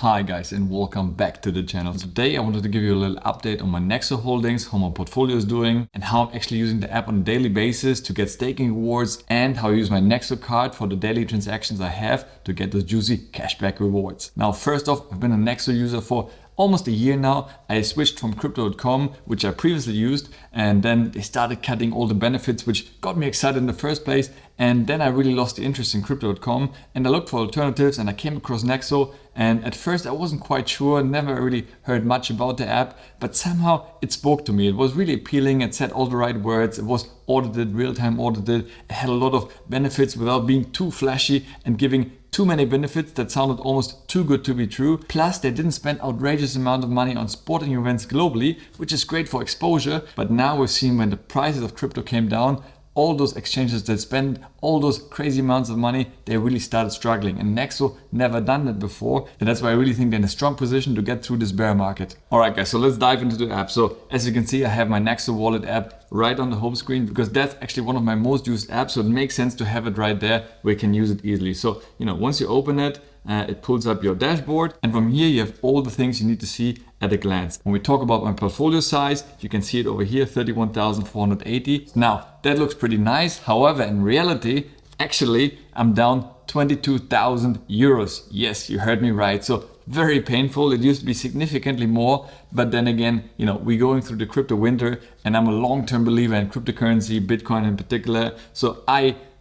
Hi guys and welcome back to the channel. Today I wanted to give you a little update on my Nexo holdings, how my portfolio is doing and how I'm actually using the app on a daily basis to get staking rewards and how I use my Nexo card for the daily transactions I have to get those juicy cashback rewards. Now first off, I've been a Nexo user for almost a year now. I switched from crypto.com, which I previously used, and then they started cutting all the benefits, which got me excited in the first place. And then I really lost the interest in crypto.com and I looked for alternatives and I came across Nexo. And at first I wasn't quite sure, never really heard much about the app, but somehow it spoke to me. It was really appealing. It said all the right words. It was audited, real-time audited. It had a lot of benefits without being too flashy and giving too many benefits that sounded almost too good to be true. Plus, they didn't spend outrageous amount of money on sporting events globally, which is great for exposure. But now we've seen when the prices of crypto came down, all those exchanges that spend all those crazy amounts of money, they really started struggling. And Nexo never done that before. And that's why I really think they're in a strong position to get through this bear market. All right, guys, so let's dive into the app. So as you can see, I have my Nexo wallet app right on the home screen because that's actually one of my most used apps. So it makes sense to have it right there where you can use it easily. So, once you open it, it pulls up your dashboard. And from here, you have all the things you need to see at a glance. When we talk about my portfolio size, you can see it over here, 31,480. Now, that looks pretty nice. However, in reality, actually, I'm down 22,000 euros. Yes, you heard me right. So very painful. It used to be significantly more. But then again, we're going through the crypto winter and I'm a long-term believer in cryptocurrency, Bitcoin in particular. So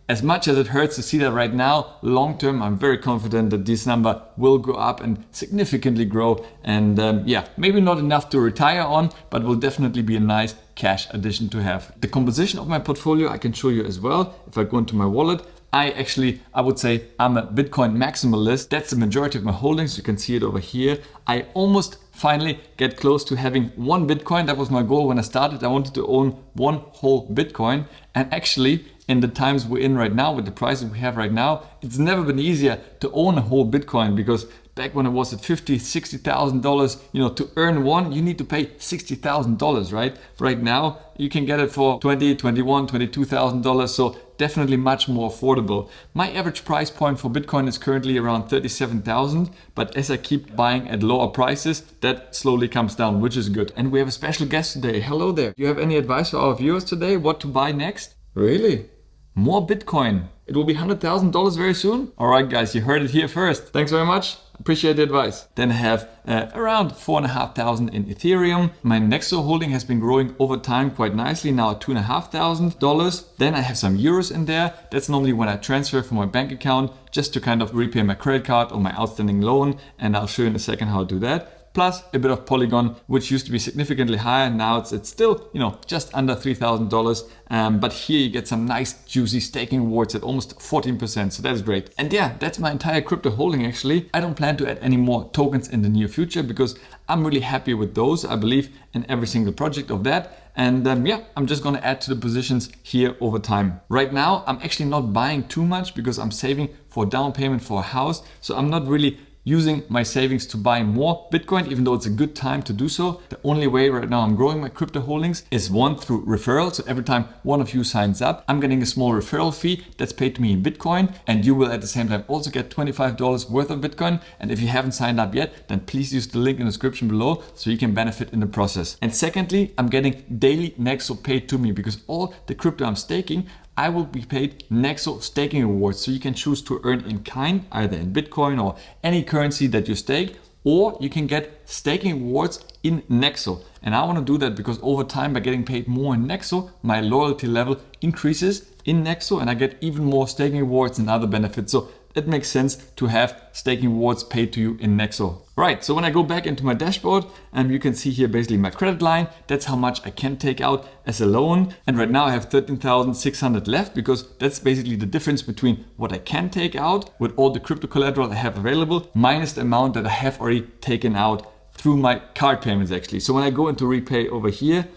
as much as it hurts to see that right now, long term, I'm very confident that this number will go up and significantly grow. And maybe not enough to retire on, but will definitely be a nice cash addition to have. The composition of my portfolio, I can show you as well. If I go into my wallet, I would say I'm a Bitcoin maximalist. That's the majority of my holdings. You can see it over here. I almost finally get close to having one Bitcoin. That was my goal when I started. I wanted to own one whole Bitcoin. And actually, in the times we're in right now, with the prices we have right now, it's never been easier to own a whole Bitcoin because back when it was at $50,000, $60,000, to earn one, you need to pay $60,000, right? Right now, you can get it for $20,000, $21,000, $22,000. So definitely much more affordable. My average price point for Bitcoin is currently around 37,000, but as I keep buying at lower prices, that slowly comes down, which is good. And we have a special guest today. Hello there. Do you have any advice for our viewers today? What to buy next? Really? More Bitcoin. It will be $100,000 very soon. All right, guys, you heard it here first. Thanks very much. Appreciate the advice. Then I have around 4,500 in Ethereum. My Nexo holding has been growing over time quite nicely, now at $2,500. Then I have some euros in there. That's normally when I transfer from my bank account just to kind of repay my credit card or my outstanding loan. And I'll show you in a second how to do that. Plus a bit of Polygon, which used to be significantly higher. Now it's still, just under $3,000. But here you get some nice juicy staking rewards at almost 14%. So that's great. And yeah, that's my entire crypto holding actually. I don't plan to add any more tokens in the near future because I'm really happy with those. I believe in every single project of that. And I'm just going to add to the positions here over time. Right now, I'm actually not buying too much because I'm saving for down payment for a house. So I'm not really using my savings to buy more Bitcoin, even though it's a good time to do so. The only way right now I'm growing my crypto holdings is one, through referral. So every time one of you signs up, I'm getting a small referral fee that's paid to me in Bitcoin. And you will at the same time also get $25 worth of Bitcoin. And if you haven't signed up yet, then please use the link in the description below so you can benefit in the process. And secondly, I'm getting daily Nexo paid to me because all the crypto I'm staking, I will be paid Nexo staking rewards. So you can choose to earn in kind, either in Bitcoin or any currency that you stake, or you can get staking rewards in Nexo. And I want to do that because over time, by getting paid more in Nexo, my loyalty level increases in Nexo and I get even more staking rewards and other benefits. So it makes sense to have staking rewards paid to you in Nexo. Right, so when I go back into my dashboard, you can see here basically my credit line. That's how much I can take out as a loan. And right now I have 13,600 left because that's basically the difference between what I can take out with all the crypto collateral I have available minus the amount that I have already taken out through my card payments actually. So when I go into Repay over here,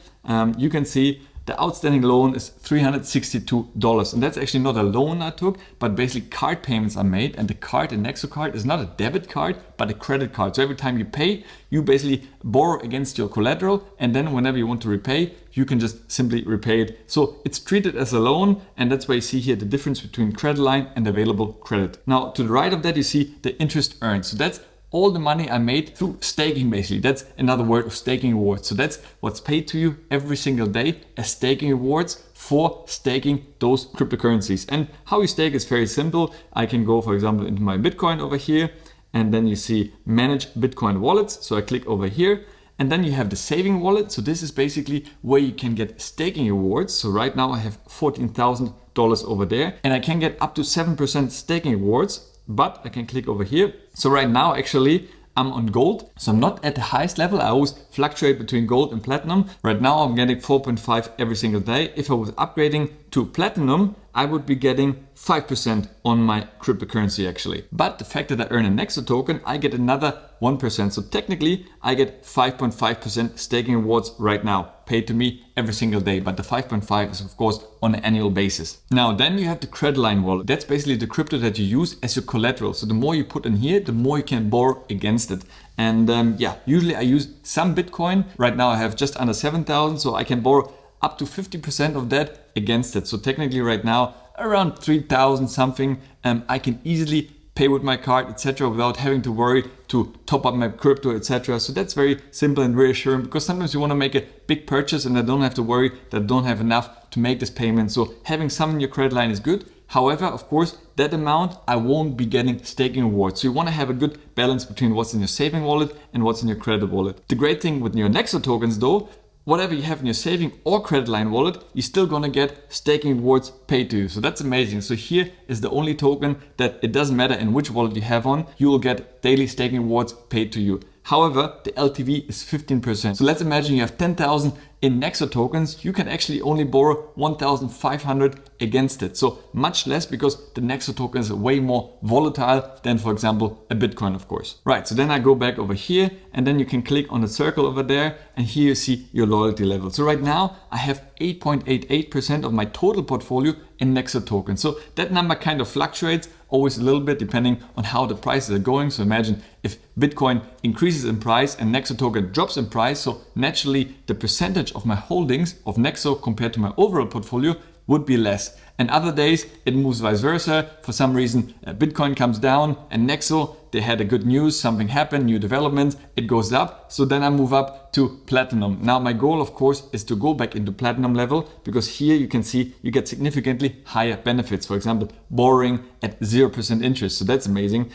you can see the outstanding loan is $362. And that's actually not a loan I took, but basically card payments are made. And the card, the Nexo card, is not a debit card, but a credit card. So every time you pay, you basically borrow against your collateral. And then whenever you want to repay, you can just simply repay it. So it's treated as a loan. And that's why you see here the difference between credit line and available credit. Now, to the right of that, you see the interest earned. So that's all the money I made through staking basically. That's another word of staking rewards. So that's what's paid to you every single day as staking rewards for staking those cryptocurrencies. And how you stake is very simple. I can go, for example, into my Bitcoin over here, and then you see manage Bitcoin wallets. So I click over here, and then you have the saving wallet. So this is basically where you can get staking rewards. So right now I have $14,000 over there, and I can get up to 7% staking rewards, but I can click over here. So right now, actually, I'm on gold. So I'm not at the highest level. I always fluctuate between gold and platinum. Right now I'm getting 4.5 every single day. If I was upgrading to platinum, I would be getting 5% on my cryptocurrency actually. But the fact that I earn a Nexo token, I get another 1%. So technically I get 5.5% staking rewards right now, paid to me every single day. But the 5.5 is of course on an annual basis. Now then you have the credit line wallet. That's basically the crypto that you use as your collateral. So the more you put in here, the more you can borrow against it. And yeah, usually I use some Bitcoin. Right now I have just under 7,000, so I can borrow up to 50% of that against it. So technically right now around 3,000 something, I can easily pay with my card, etc., without having to worry to top up my crypto, etc. So that's very simple and reassuring, because sometimes you want to make a big purchase and I don't have to worry that I don't have enough to make this payment. So having some in your credit line is good. However, of course, that amount I won't be getting staking rewards. So you want to have a good balance between what's in your saving wallet and what's in your credit wallet. The great thing with your Nexo tokens though, whatever you have in your saving or credit line wallet, you're still gonna get staking rewards paid to you. So that's amazing. So here is the only token that it doesn't matter in which wallet you have on, you will get daily staking rewards paid to you. However, the LTV is 15%. So let's imagine you have 10,000 in Nexo tokens, you can actually only borrow 1,500 against it. So much less, because the Nexo token is way more volatile than, for example, a Bitcoin, of course. Right, so then I go back over here and then you can click on the circle over there and here you see your loyalty level. So right now I have 8.88% of my total portfolio in Nexo tokens. So that number kind of fluctuates always a little bit depending on how the prices are going. So imagine if Bitcoin increases in price and Nexo token drops in price, so naturally the percentage of my holdings of Nexo compared to my overall portfolio would be less. And other days it moves vice versa. For some reason Bitcoin comes down and Nexo, they had a good news, something happened, new development, it goes up. So then I move up to platinum. Now my goal of course is to go back into platinum level, because here you can see you get significantly higher benefits. For example, borrowing at 0% interest. So that's amazing.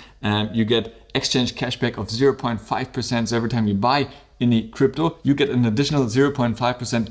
You get exchange cashback of 0.5%. So every time you buy any crypto, you get an additional 0.5%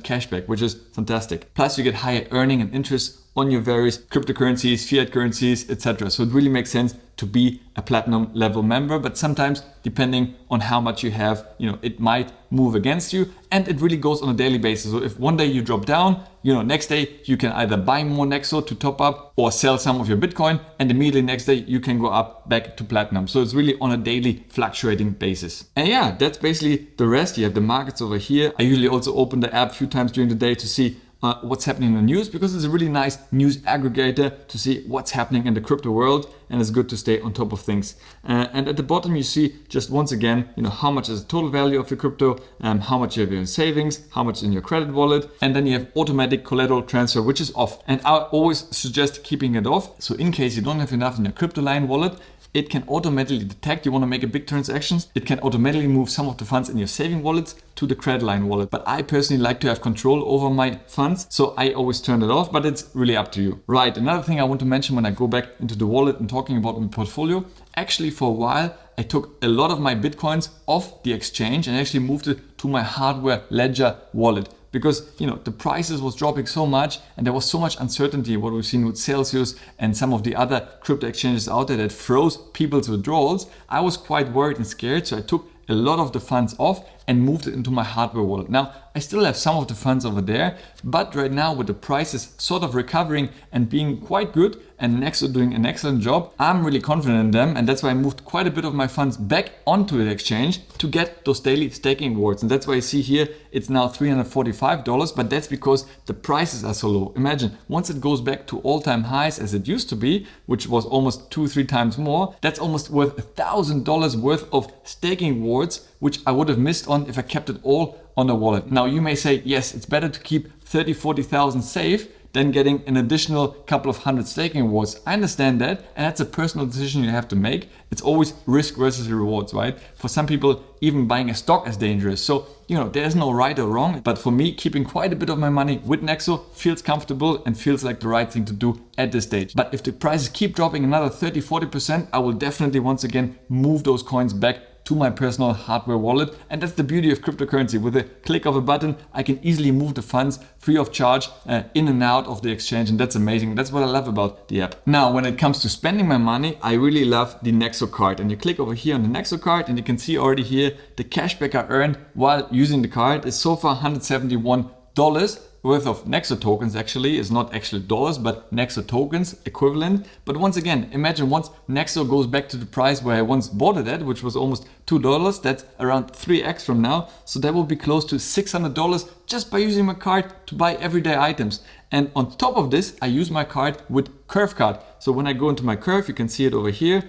cashback, which is fantastic. Plus you get higher earning and interest on your various cryptocurrencies, fiat currencies, etc. So it really makes sense to be a platinum level member, but sometimes depending on how much you have, it might move against you, and it really goes on a daily basis. So if one day you drop down, next day you can either buy more Nexo to top up or sell some of your Bitcoin, and immediately next day you can go up back to platinum. So it's really on a daily fluctuating basis. And yeah, that's basically the rest. You have the markets over here. I usually also open the app a few times during the day to see what's happening in the news, because it's a really nice news aggregator to see what's happening in the crypto world, and it's good to stay on top of things. And at the bottom you see just once again, how much is the total value of your crypto, how much you have in savings, how much in your credit wallet, and then you have automatic collateral transfer, which is off. And I always suggest keeping it off. So in case you don't have enough in your crypto line wallet, it can automatically detect you want to make a big transactions. It can automatically move some of the funds in your saving wallets to the credit line wallet. But I personally like to have control over my funds, so I always turn it off, but it's really up to you. Right, another thing I want to mention when I go back into the wallet and talking about my portfolio, actually for a while I took a lot of my Bitcoins off the exchange and actually moved it to my hardware ledger wallet. Because the prices was dropping so much and there was so much uncertainty, what we've seen with Celsius and some of the other crypto exchanges out there that froze people's withdrawals. I was quite worried and scared, so I took a lot of the funds off and moved it into my hardware wallet. Now, I still have some of the funds over there, but right now with the prices sort of recovering and being quite good and Nexo doing an excellent job, I'm really confident in them, and that's why I moved quite a bit of my funds back onto the exchange to get those daily staking rewards. And that's why you see here it's now $345, but that's because the prices are so low. Imagine once it goes back to all-time highs as it used to be, which was almost 2-3 times more, that's almost worth $1,000 worth of staking rewards, which I would have missed on if I kept it all on the wallet. Now you may say, yes, it's better to keep 30-40,000 safe than getting an additional couple of hundred staking rewards. I understand that, and that's a personal decision you have to make. It's always risk versus rewards, right? For some people, even buying a stock is dangerous. So, there's no right or wrong, but for me, keeping quite a bit of my money with Nexo feels comfortable and feels like the right thing to do at this stage. But if the prices keep dropping another 30-40%, I will definitely once again move those coins back to my personal hardware wallet. And that's the beauty of cryptocurrency. With a click of a button, I can easily move the funds free of charge in and out of the exchange. And that's amazing. That's what I love about the app. Now, when it comes to spending my money, I really love the Nexo card. And you click over here on the Nexo card and you can see already here the cashback I earned while using the card is so far $171 worth of Nexo tokens. Actually, is not actually dollars, but Nexo tokens equivalent. But once again, imagine once Nexo goes back to the price where I once bought it at, which was almost $2, that's around 3x from now. So that will be close to $600 just by using my card to buy everyday items. And on top of this, I use my card with Curve card. So when I go into my Curve, you can see it over here.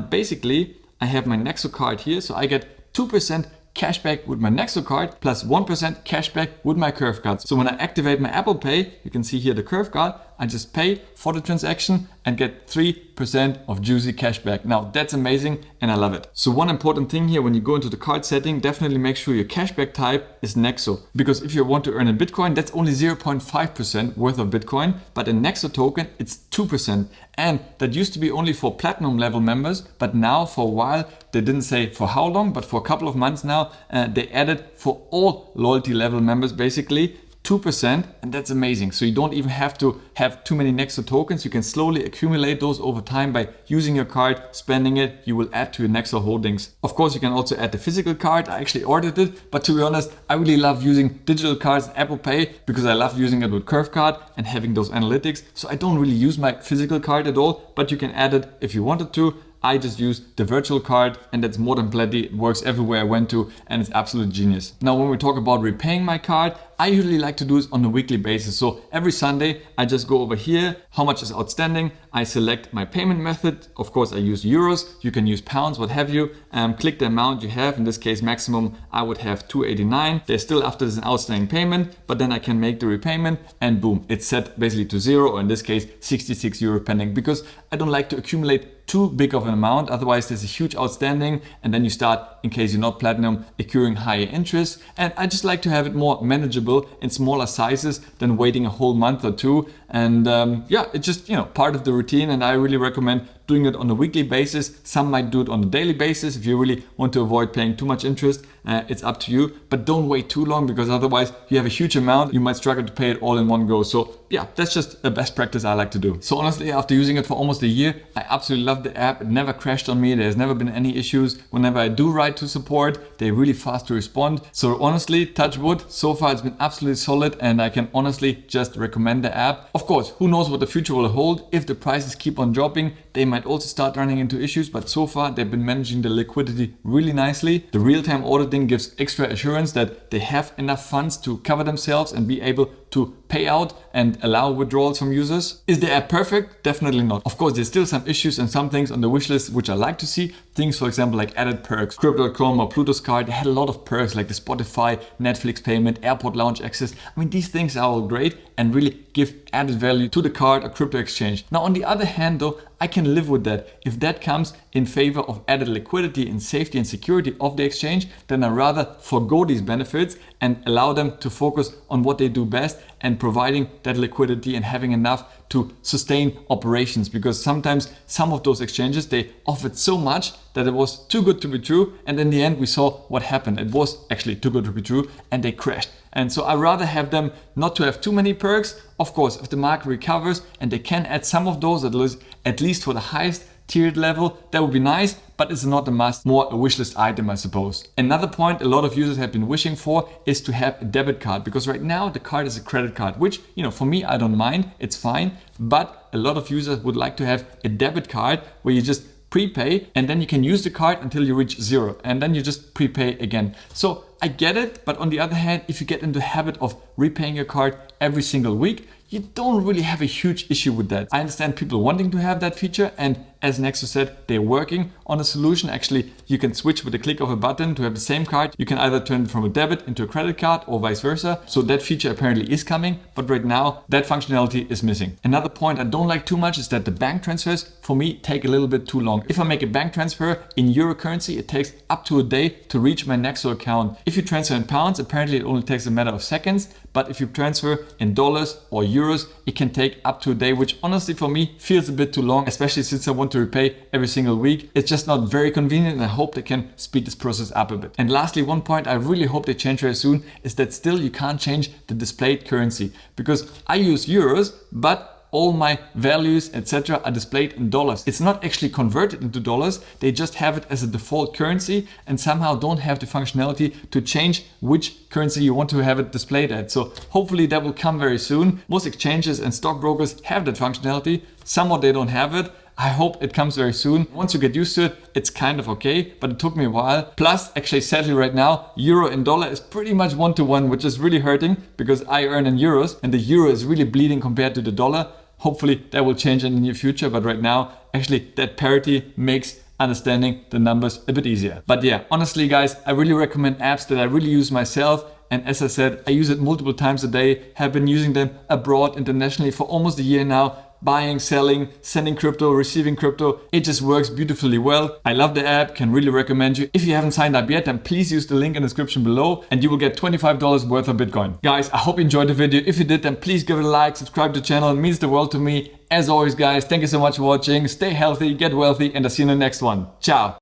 Basically, I have my Nexo card here. So I get 2% cashback with my Nexo card plus 1% cashback with my Curve card. So when I activate my Apple Pay, you can see here the Curve card, I just pay for the transaction and get 3% of juicy cashback. Now that's amazing and I love it. So one important thing here, when you go into the card setting, definitely make sure your cashback type is Nexo. Because if you want to earn in Bitcoin, that's only 0.5% worth of Bitcoin, but in Nexo token, it's 2%. And that used to be only for platinum level members, but now for a while, they didn't say for how long, but for a couple of months now, they added for all loyalty level members basically 2%, and that's amazing. So you don't even have to have too many Nexo tokens. You can slowly accumulate those over time by using your card, spending it, you will add to your Nexo holdings. Of course, you can also add the physical card. I actually ordered it, but to be honest, I really love using digital cards and Apple Pay because I love using it with Curve card and having those analytics. So I don't really use my physical card at all, but you can add it if you wanted to. I just use the virtual card and that's more than plenty. It works everywhere I went to and it's absolute genius. Now, when we talk about repaying my card, I usually like to do this on a weekly basis. So every Sunday, I just go over here, how much is outstanding. I select my payment method. Of course, I use euros. You can use pounds, what have you. Click the amount you have. In this case, maximum, I would have 289. There's still after this an outstanding payment, but then I can make the repayment and boom, it's set basically to zero, or in this case, 66 euro pending, because I don't like to accumulate too big of an amount. Otherwise, there's a huge outstanding and then you start, in case you're not platinum, accruing higher interest. And I just like to have it more manageable in smaller sizes than waiting a whole month or two. And yeah, it's just, part of the routine, and I really recommend doing it on a weekly basis. Some might do it on a daily basis. If you really want to avoid paying too much interest, it's up to you, but don't wait too long because otherwise you have a huge amount. You might struggle to pay it all in one go. So yeah, that's just a best practice I like to do. So honestly, after using it for almost a year, I absolutely love the app. It never crashed on me. There's never been any issues. Whenever I do write to support, they're really fast to respond. So honestly, touch wood, so far it's been absolutely solid and I can honestly just recommend the app. Of course, who knows what the future will hold. If the prices keep on dropping, they might also start running into issues, but so far they've been managing the liquidity really nicely. The real-time auditing gives extra assurance that they have enough funds to cover themselves and be able to pay out and allow withdrawals from users. Is the app perfect? Definitely not. Of course, there's still some issues and some things on the wish list which I like to see. Things, for example, like added perks. Crypto.com or Pluto's card, they had a lot of perks like the Spotify, Netflix payment, airport lounge access. I mean, these things are all great and really give added value to the card or crypto exchange. Now, on the other hand, though, I can live with that. If that comes in favor of added liquidity and safety and security of the exchange, then I rather forego these benefits and allow them to focus on what they do best and providing that liquidity and having enough to sustain operations. Because sometimes some of those exchanges, they offered so much that it was too good to be true. And in the end, we saw what happened. It was actually too good to be true and they crashed. And so I rather have them not to have too many perks. Of course, if the market recovers and they can add some of those, at least for the highest tiered level, that would be nice, but it's not a must, more a wish list item, I suppose. Another point a lot of users have been wishing for is to have a debit card, because right now the card is a credit card, which, for me, I don't mind, it's fine, but a lot of users would like to have a debit card where you just prepay and then you can use the card until you reach zero and then you just prepay again. So I get it, but on the other hand, if you get into the habit of repaying your card every single week, you don't really have a huge issue with that. I understand people wanting to have that feature, and as Nexo said, they're working on a solution. Actually, you can switch with the click of a button to have the same card. You can either turn it from a debit into a credit card or vice versa. So that feature apparently is coming, but right now that functionality is missing. Another point I don't like too much is that the bank transfers for me take a little bit too long. If I make a bank transfer in euro currency, it takes up to a day to reach my Nexo account. If you transfer in pounds, apparently it only takes a matter of seconds. But if you transfer in dollars or euros, it can take up to a day, which honestly for me feels a bit too long, especially since I want to repay every single week. It's just not very convenient, and I hope they can speed this process up a bit. And lastly, one point I really hope they change very soon is that still you can't change the displayed currency, because I use euros, but all my values, etc. are displayed in dollars. It's not actually converted into dollars. They just have it as a default currency and somehow don't have the functionality to change which currency you want to have it displayed at. So hopefully that will come very soon. Most exchanges and stockbrokers have that functionality. Somewhat they don't have it. I hope it comes very soon. Once you get used to it, it's kind of okay, but it took me a while. Plus, actually, sadly right now, euro and dollar is pretty much 1-to-1, which is really hurting because I earn in euros and the euro is really bleeding compared to the dollar. Hopefully that will change in the near future, but right now, actually that parity makes understanding the numbers a bit easier. But yeah, honestly guys, I really recommend apps that I really use myself. And as I said, I use it multiple times a day, have been using them abroad internationally for almost a year now. Buying, selling, sending crypto, receiving crypto. It just works beautifully well. I love the app, can really recommend you. If you haven't signed up yet, then please use the link in the description below and you will get $25 worth of Bitcoin. Guys, I hope you enjoyed the video. If you did, then please give it a like, subscribe to the channel. It means the world to me. As always, guys, thank you so much for watching. Stay healthy, get wealthy, and I'll see you in the next one. Ciao.